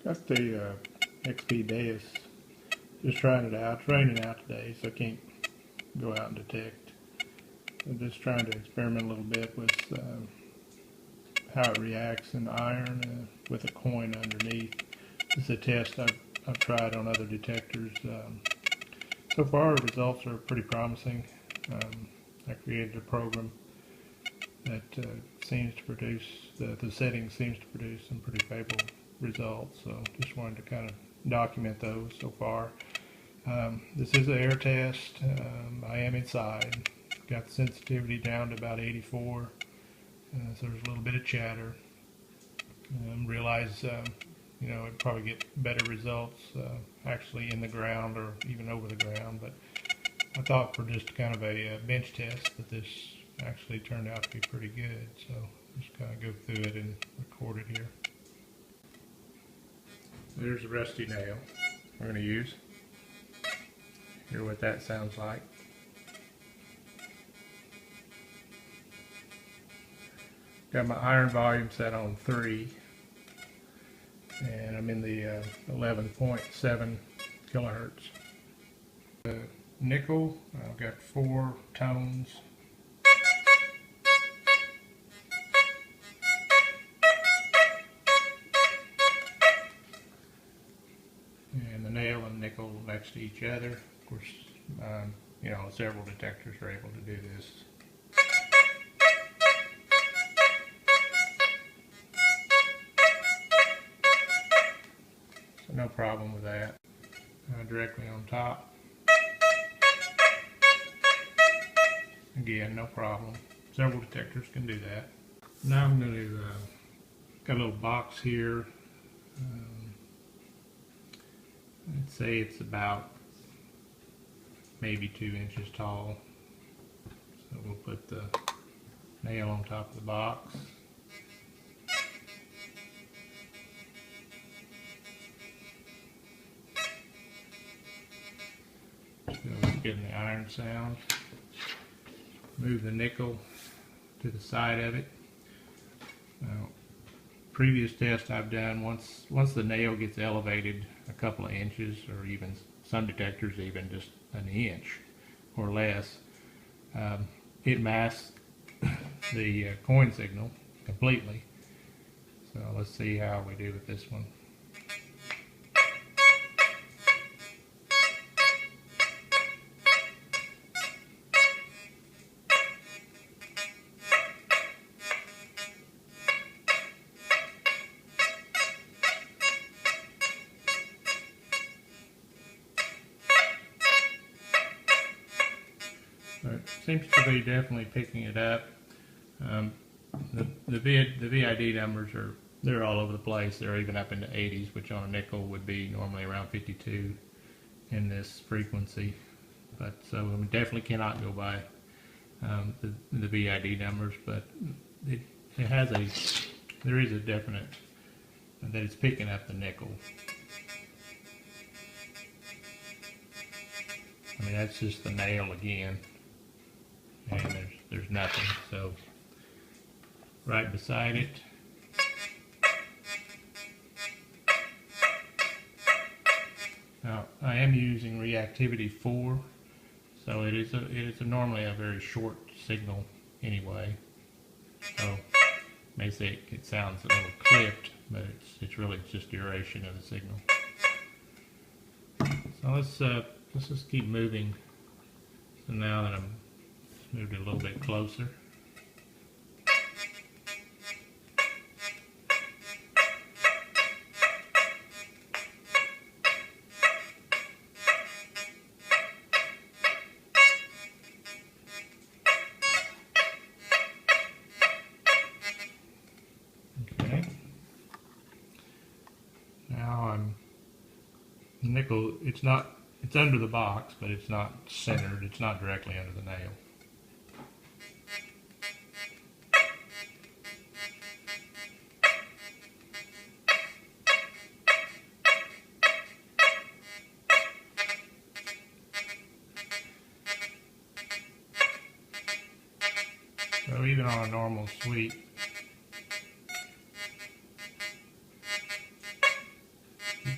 Got the XP Deus. Just trying it out. It's raining out today, so I can't go out and detect. I'm just trying to experiment a little bit with how it reacts in iron with a coin underneath. This is a test I've tried on other detectors. So far, the results are pretty promising. I created a program that seems to produce, the settings seems to produce some pretty favorable results. So just wanted to kind of document those so far. This is an air test. I am inside. Got the sensitivity down to about 84. So there's a little bit of chatter. Realize it'd probably get better results actually in the ground or even over the ground, but I thought for just kind of a bench test that this actually turned out to be pretty good. So just kind of go through it and record it here. There's a rusty nail we're going to use. Hear what that sounds like. Got my iron volume set on 3, and I'm in the 11.7 kilohertz. The nickel, I've got 4 tones. And the nail and nickel next to each other. Of course, several detectors are able to do this. So no problem with that. Directly on top. Again, no problem. Several detectors can do that. Now I'm going to, got a little box here. I'd say it's about maybe 2 inches tall. So we'll put the nail on top of the box. Still getting the iron sound. Move the nickel to the side of it. Now, previous test I've done, once the nail gets elevated a couple of inches, or even some detectors even just an inch or less, it masks the coin signal completely. So let's see how we do with this one. It seems to be definitely picking it up. The VID numbers they're all over the place. They're even up in the 80s, which on a nickel would be normally around 52 in this frequency. But so we definitely cannot go by the VID numbers. But there is a definite that it's picking up the nickel. I mean, that's just the nail again. And there's nothing. So right beside it, now I am using reactivity 4, so it is normally a very short signal anyway. So may say it sounds a little clipped, but it's really just duration of the signal. So let's just keep moving. So now that I'm moved it a little bit closer. Okay. Now nickel, it's under the box, but it's not centered, it's not directly under the nail. So even on a normal sweep,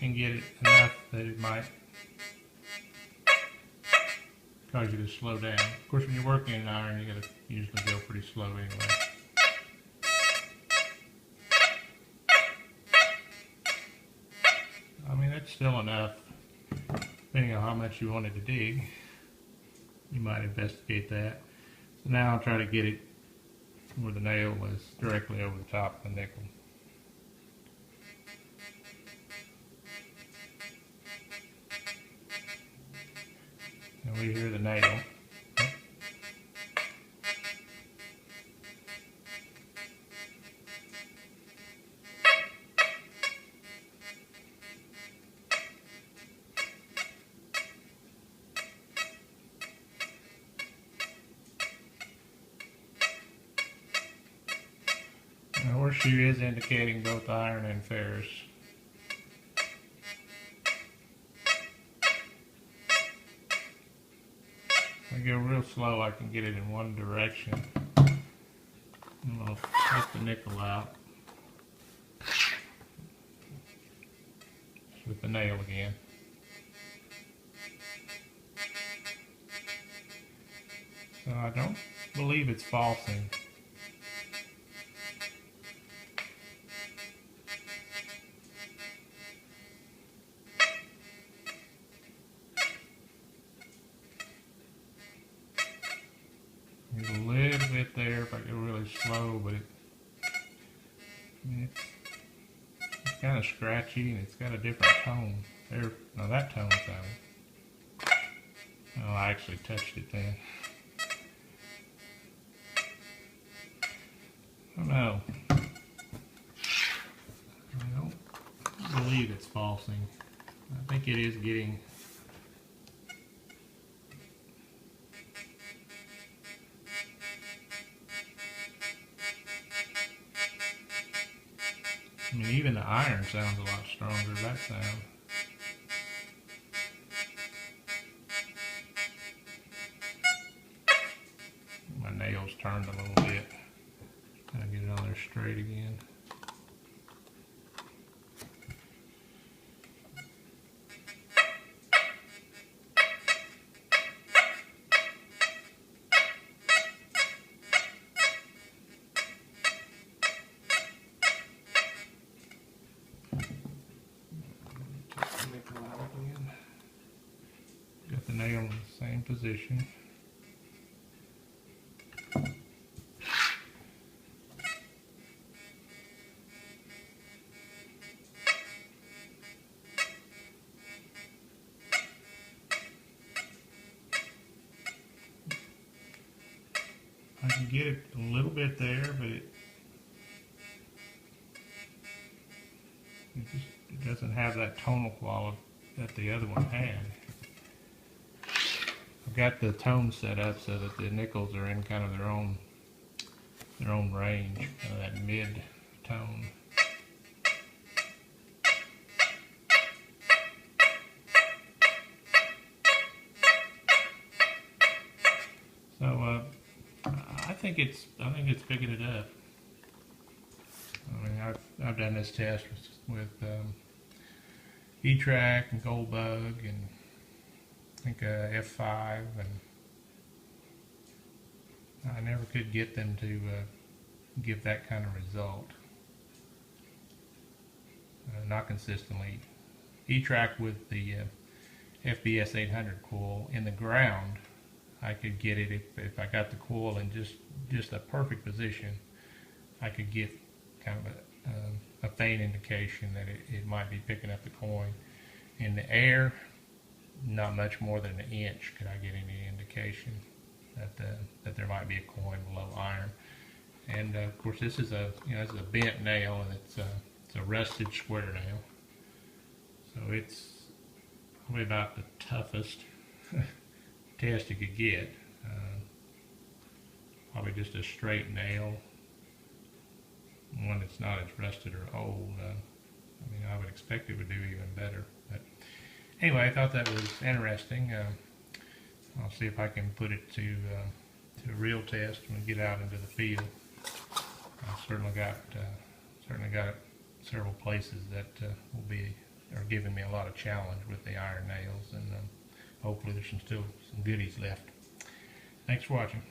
can get it enough that it might cause you to slow down. Of course, when you're working in an iron, you gotta usually go pretty slow anyway. I mean, that's still enough, depending on how much you wanted to dig. You might investigate that. So now I'll try to get it where the nail was directly over the top of the nickel. And we hear the nail. The horseshoe is indicating both iron and ferrous. If I go real slow, I can get it in one direction. I'm going to take the nickel out with the nail again. So I don't believe it's falsing. There's a little bit there if I go really slow, but it's kind of scratchy and it's got a different tone. There, now that tone's out. Oh, I actually touched it then. Oh no. I don't believe it's falsing. I think it is getting I mean, even the iron sounds a lot stronger, that sound. My nails turned a little bit. Gotta get it on there straight again. Got the nail in the same position. I can get it a little bit there, but it doesn't have that tonal quality that the other one had. I've got the tone set up so that the nickels are in kind of their own range, kind of that mid tone. So I think it's picking it up. I mean, I've done this test with E-Track and Goldbug and I think F5, and I never could get them to give that kind of result. Not consistently. E-Track with the FBS 800 coil in the ground, I could get it if I got the coil in just a perfect position. I could get kind of a faint indication that it might be picking up the coin. In the air, not much more than an inch could I get any indication that there might be a coin below iron. And of course, this is this is a bent nail, and it's a rusted square nail, so it's probably about the toughest test you could get. Probably just a straight nail, one that's not as rusted or old. I mean, I would expect it would do even better. But anyway, I thought that was interesting. I'll see if I can put it to a real test when we get out into the field. I've certainly got several places that will be are giving me a lot of challenge with the iron nails, and hopefully there's still some goodies left. Thanks for watching.